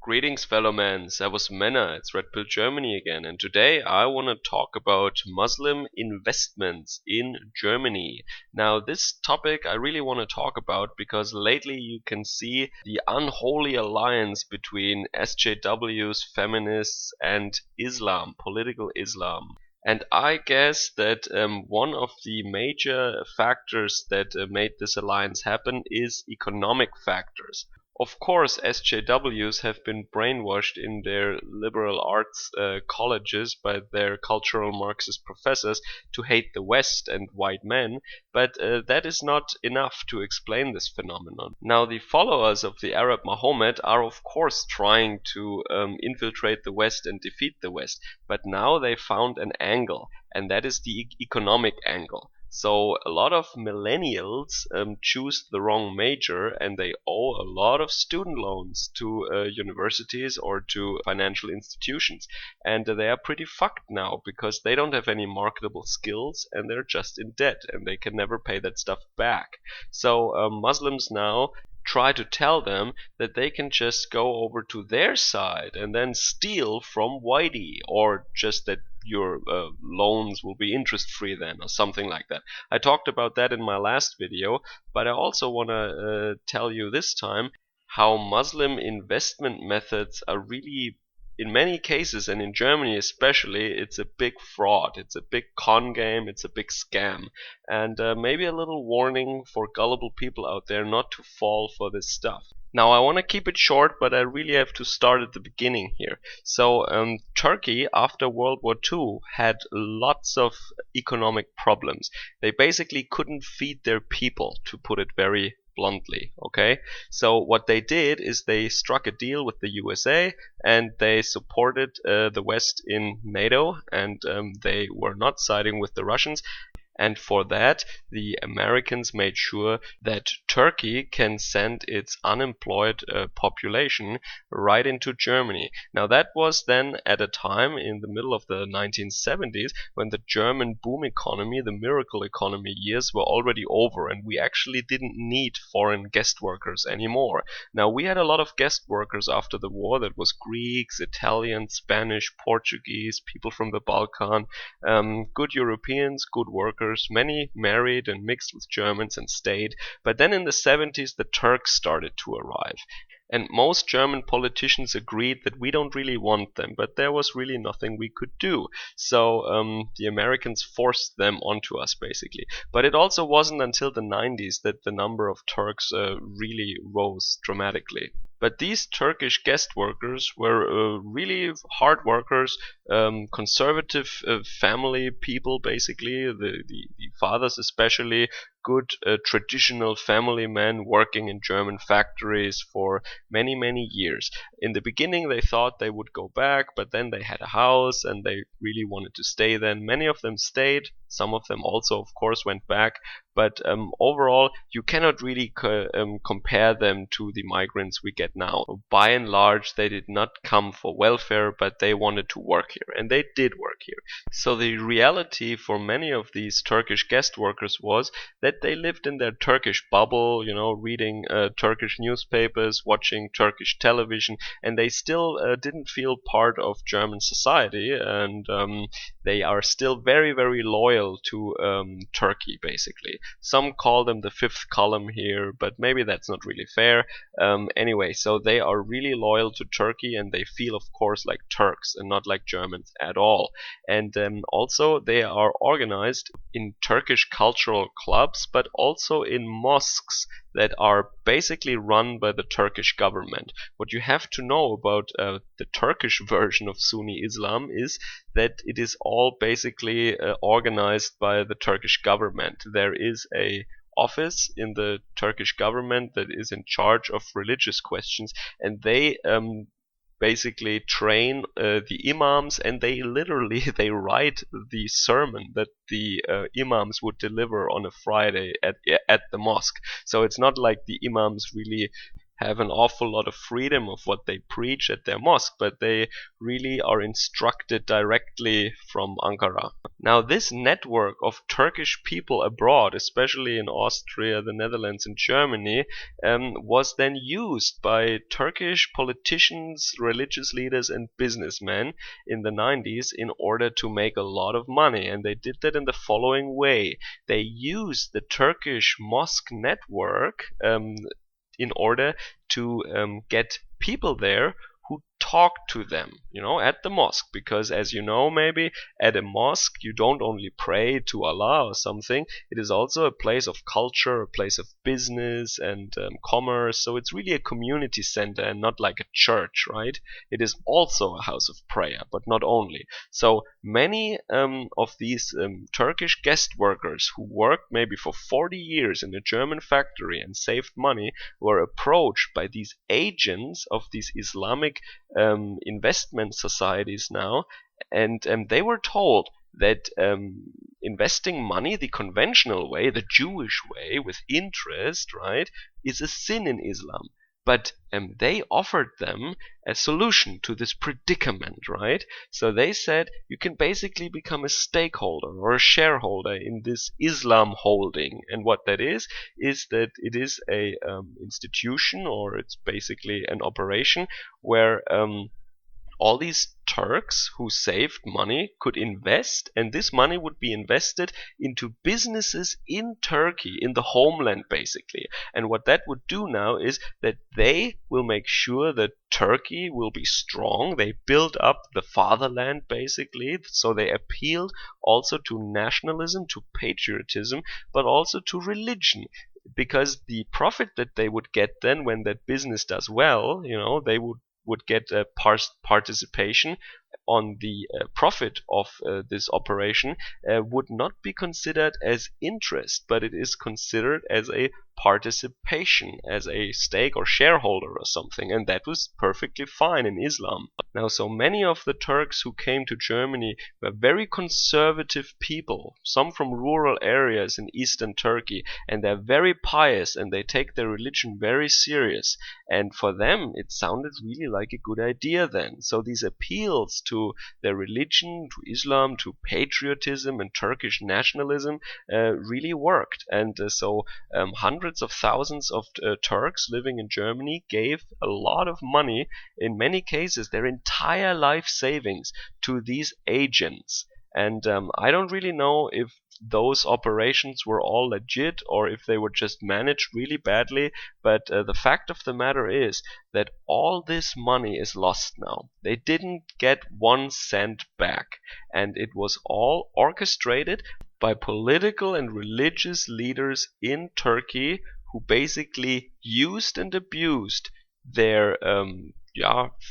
Greetings, fellow man. Servus Männer. It's Red Pill Germany again, and today I want to talk about Muslim investments in Germany. Now, this topic I really want to talk about because lately you can see the unholy alliance between SJWs, feminists, and Islam, political Islam. And I guess that one of the major factors that made this alliance happen is economic factors. Of course, SJWs have been brainwashed in their liberal arts colleges by their cultural Marxist professors to hate the West and white men, but that is not enough to explain this phenomenon. Now, the followers of the Arab Muhammad are of course trying to infiltrate the West and defeat the West, but now they found an angle, and that is the economic angle. So a lot of millennials choose the wrong major and they owe a lot of student loans to universities or to financial institutions. And they are pretty fucked now because they don't have any marketable skills and they're just in debt and they can never pay that stuff back. So Muslims now try to tell them that they can just go over to their side and then steal from Whitey, or just that your loans will be interest free then, or something like that. I talked about that in my last video, but I also want to tell you this time how Muslim investment methods are really, in many cases, and in Germany especially, it's a big fraud. It's a big con game. It's a big scam. And maybe a little warning for gullible people out there not to fall for this stuff. Now, I want to keep it short, but I really have to start at the beginning here. So, Turkey, after World War II, had lots of economic problems. They basically couldn't feed their people, to put it very bluntly, okay? So what they did is they struck a deal with the USA and they supported the West in NATO, and they were not siding with the Russians. And for that, the Americans made sure that Turkey can send its unemployed population right into Germany. Now, that was then at a time in the middle of the 1970s when the German boom economy, the miracle economy years, were already over, and we actually didn't need foreign guest workers anymore. Now, we had a lot of guest workers after the war. That was Greeks, Italians, Spanish, Portuguese, people from the Balkan, good Europeans, good workers. Many married and mixed with Germans and stayed. But then in the 70s, the Turks started to arrive. And most German politicians agreed that we don't really want them, but there was really nothing we could do. So the Americans forced them onto us, basically. But it also wasn't until the 90s that the number of Turks really rose dramatically. But these Turkish guest workers were really hard workers, conservative family people, basically, the fathers especially, good traditional family men working in German factories for many, many years. In the beginning they thought they would go back, but then they had a house and they really wanted to stay then. Many of them stayed, some of them also of course went back, but overall you cannot really compare them to the migrants we get now. By and large, they did not come for welfare, but they wanted to work here, and they did work here. So the reality for many of these Turkish guest workers was that they lived in their Turkish bubble, you know, reading Turkish newspapers, watching Turkish television, and they still didn't feel part of German society, and they are still very, very loyal to Turkey, basically. Some call them the fifth column here, but maybe that's not really fair. Anyway, so they are really loyal to Turkey, and they feel, of course, like Turks and not like Germans at all. And also they are organized in Turkish cultural clubs, but also in mosques that are basically run by the Turkish government. What you have to know about the Turkish version of Sunni Islam is that it is all basically organized by the Turkish government. There is a office in the Turkish government that is in charge of religious questions, and they basically train the imams, and they literally they write the sermon that the imams would deliver on a Friday at the mosque. So it's not like the imams really have an awful lot of freedom of what they preach at their mosque, but they really are instructed directly from Ankara. Now, this network of Turkish people abroad, especially in Austria, the Netherlands, and Germany, was then used by Turkish politicians, religious leaders, and businessmen in the 90s in order to make a lot of money. And they did that in the following way. They used the Turkish mosque network in order to get people there who talk to them, at the mosque. Because as you know, maybe at a mosque, you don't only pray to Allah or something. It is also a place of culture, a place of business and commerce. So it's really a community center and not like a church, right? It is also a house of prayer, but not only. So many of these Turkish guest workers who worked maybe for 40 years in a German factory and saved money were approached by these agents of these Islamic investment societies now, and they were told that investing money the conventional way, the Jewish way, with interest, right, is a sin in Islam. But they offered them a solution to this predicament, right? So they said you can basically become a stakeholder or a shareholder in this Islam holding. And what that is that it is a institution, or it's basically an operation where all these Turks who saved money could invest, and this money would be invested into businesses in Turkey, in the homeland basically. And what that would do now is that they will make sure that Turkey will be strong. They build up the fatherland basically, so they appealed also to nationalism, to patriotism, but also to religion. Because the profit that they would get then when that business does well, they would get a participation on the profit of this operation, would not be considered as interest, but it is considered as a participation, as a stake or shareholder or something, and that was perfectly fine in Islam. Now, so many of the Turks who came to Germany were very conservative people, some from rural areas in eastern Turkey, and they're very pious and they take their religion very serious. And for them, it sounded really like a good idea then. So these appeals to their religion, to Islam, to patriotism and Turkish nationalism really worked. And so hundreds of thousands of Turks living in Germany gave a lot of money, in many cases their entire life savings, to these agents. And I don't really know if those operations were all legit or if they were just managed really badly, but the fact of the matter is that all this money is lost now. They didn't get 1 cent back, and it was all orchestrated by political and religious leaders in Turkey who basically used and abused their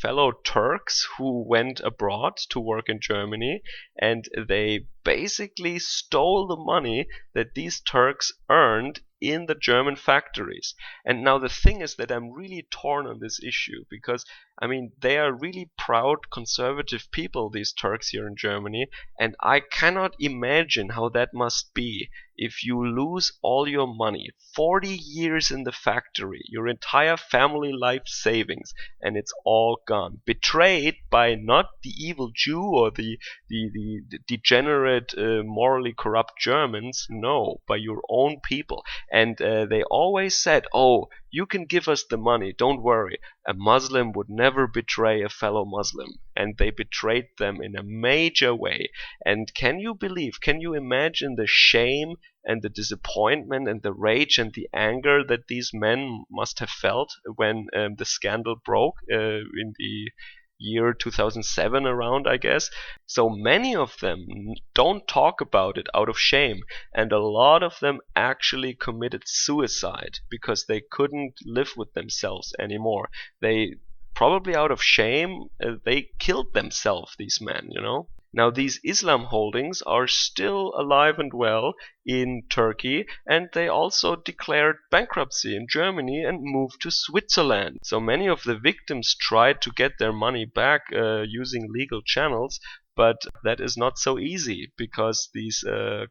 fellow Turks who went abroad to work in Germany, and they basically stole the money that these Turks earned in the German factories. And now the thing is that I'm really torn on this issue, because I mean, they are really proud conservative people, these Turks here in Germany, and I cannot imagine how that must be if you lose all your money, 40 years in the factory, your entire family life savings, and it's all gone. Betrayed by not the evil Jew or the degenerate, morally corrupt Germans, no, by your own people. And they always said, oh, you can give us the money, don't worry. A Muslim would never betray a fellow Muslim. And they betrayed them in a major way. And can you imagine the shame and the disappointment and the rage and the anger that these men must have felt when the scandal broke in the year 2007 around, I guess. So many of them don't talk about it out of shame, and a lot of them actually committed suicide because they couldn't live with themselves anymore. They probably out of shame, they killed themselves, these men, Now, these Islam holdings are still alive and well in Turkey, and they also declared bankruptcy in Germany and moved to Switzerland. So many of the victims tried to get their money back using legal channels, But that is not so easy because these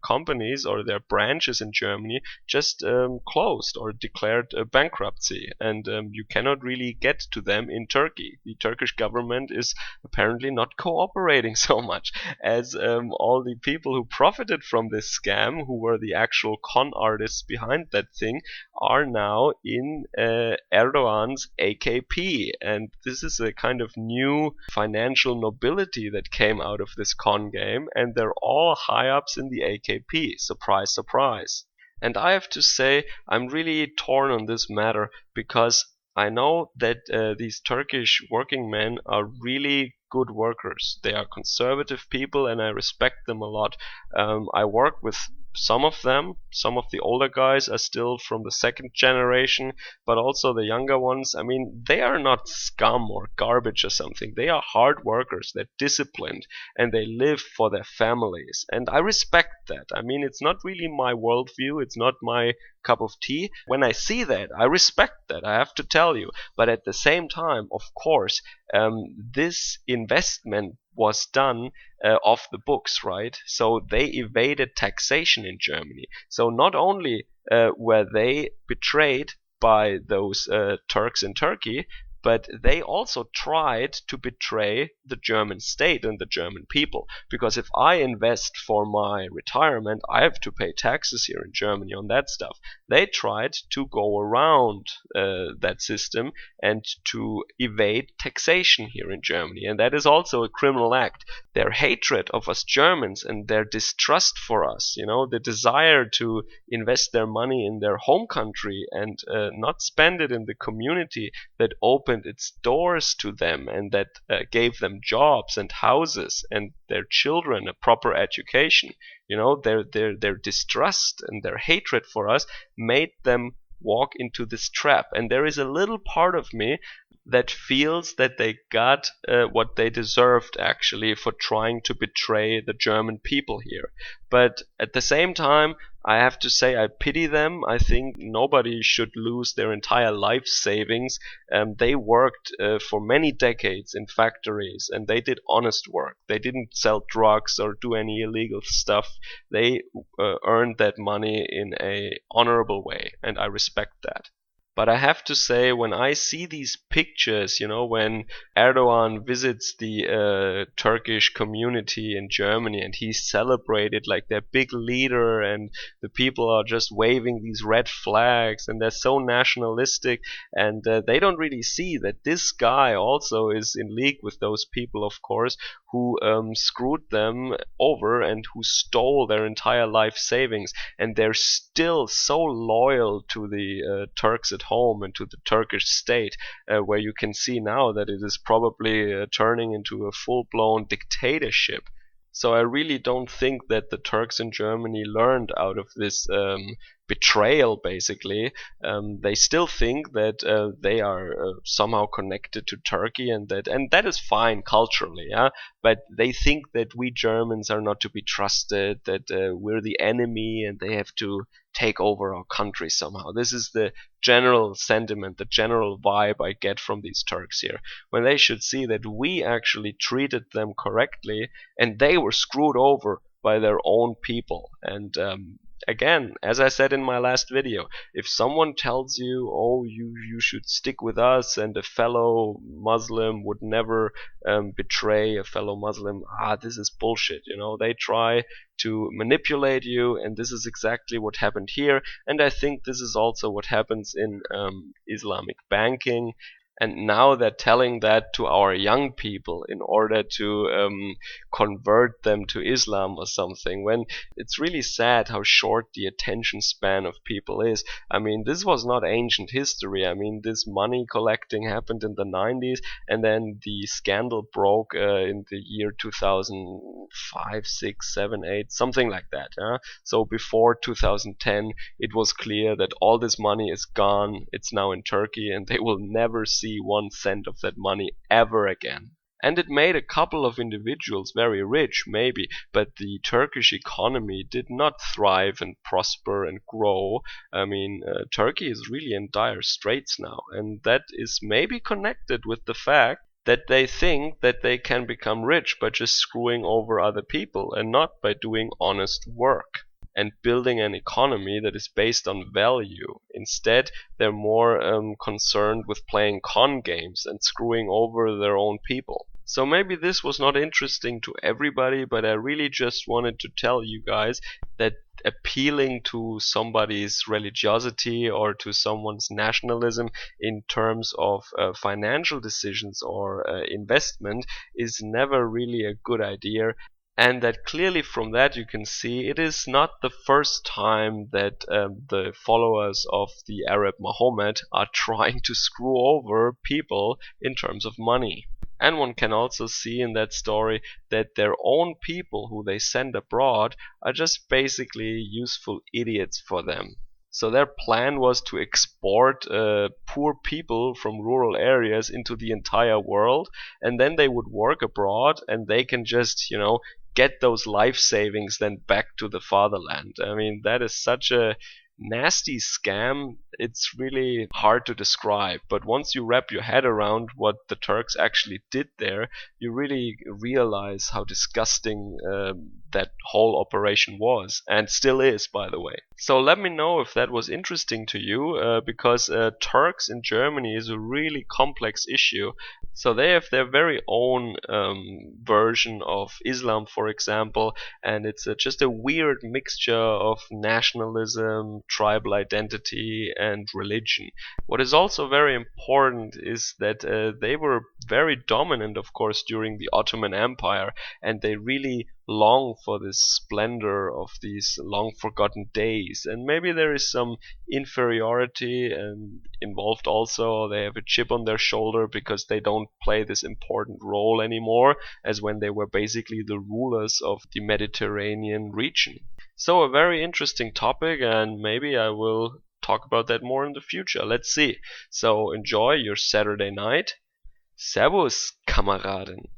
companies or their branches in Germany just closed or declared bankruptcy, and you cannot really get to them in Turkey. The Turkish government is apparently not cooperating so much, as all the people who profited from this scam, who were the actual con artists behind that thing, are now in Erdogan's AKP. And this is a kind of new financial nobility that came out of this con game, and they're all high ups in the AKP. Surprise, surprise. And I have to say, I'm really torn on this matter because I know that these Turkish working men are really good workers. They are conservative people and I respect them a lot. I work with some of them. Some of the older guys are still from the second generation, but also the younger ones. I mean, they are not scum or garbage or something. They are hard workers. They're disciplined and they live for their families. And I respect that. I mean, it's not really my worldview. It's not my cup of tea. When I see that, I respect that. I have to tell you. But at the same time, of course, this investment was done off the books, right? So they evaded taxation in Germany. So not only were they betrayed by those Turks in Turkey, but they also tried to betray the German state and the German people. Because if I invest for my retirement, I have to pay taxes here in Germany on that stuff. They tried to go around that system and to evade taxation here in Germany. And that is also a criminal act. Their hatred of us Germans and their distrust for us, the desire to invest their money in their home country and not spend it in the community that opened its doors to them and that gave them jobs and houses and their children a proper education. Their distrust and their hatred for us made them walk into this trap. And there is a little part of me that feels that they got what they deserved actually for trying to betray the German people here. But at the same time, I have to say I pity them. I think nobody should lose their entire life savings. They worked for many decades in factories and they did honest work. They didn't sell drugs or do any illegal stuff. They earned that money in a honorable way, and I respect that. But I have to say, when I see these pictures, when Erdogan visits the Turkish community in Germany and he's celebrated like their big leader and the people are just waving these red flags and they're so nationalistic and they don't really see that this guy also is in league with those people, of course, who screwed them over and who stole their entire life savings. And they're still so loyal to the Turks at home and to the Turkish state, where you can see now that it is probably turning into a full-blown dictatorship. So I really don't think that the Turks in Germany learned out of this betrayal, basically. They still think that they are somehow connected to Turkey, and that is fine culturally, yeah. But they think that we Germans are not to be trusted, that we're the enemy, and they have to take over our country somehow. This is the general sentiment, the general vibe I get from these Turks here, when they should see that we actually treated them correctly and they were screwed over by their own people. And again, as I said in my last video, if someone tells you, oh, you should stick with us and a fellow Muslim would never betray a fellow Muslim, this is bullshit. They try to manipulate you, and this is exactly what happened here. And I think this is also what happens in Islamic banking. And now they're telling that to our young people in order to convert them to Islam or something, when it's really sad how short the attention span of people is. I mean, this was not ancient history. I mean, this money collecting happened in the 90s, and then the scandal broke in the year 2005, 6, 7, 8, something like that. So before 2010, it was clear that all this money is gone. It's now in Turkey, and they will never see 1 cent of that money ever again. And it made a couple of individuals very rich, maybe, but the Turkish economy did not thrive and prosper and grow. I mean, Turkey is really in dire straits now, and that is maybe connected with the fact that they think that they can become rich by just screwing over other people and not by doing honest work and building an economy that is based on value. Instead, they're more concerned with playing con games and screwing over their own people. So maybe this was not interesting to everybody, but I really just wanted to tell you guys that appealing to somebody's religiosity or to someone's nationalism in terms of financial decisions or investment is never really a good idea, and that clearly from that you can see it is not the first time that the followers of the Arab Muhammad are trying to screw over people in terms of money. And one can also see in that story that their own people who they send abroad are just basically useful idiots for them. So their plan was to export poor people from rural areas into the entire world, and then they would work abroad and they can just, get those life savings then back to the fatherland. I mean, that is such a nasty scam. It's really hard to describe, but once you wrap your head around what the Turks actually did there, you really realize how disgusting that whole operation was, and still is, by the way. So let me know if that was interesting to you, because Turks in Germany is a really complex issue. So they have their very own version of Islam, for example, and it's just a weird mixture of nationalism, tribal identity, and religion. What is also very important is that they were very dominant, of course, during the Ottoman Empire, and they really long for this splendor of these long forgotten days. And maybe there is some inferiority and involved also. They have a chip on their shoulder because they don't play this important role anymore as when they were basically the rulers of the Mediterranean region. So a very interesting topic, and maybe I will talk about that more in the future. Let's see. So enjoy your Saturday night. Servus, Kameraden.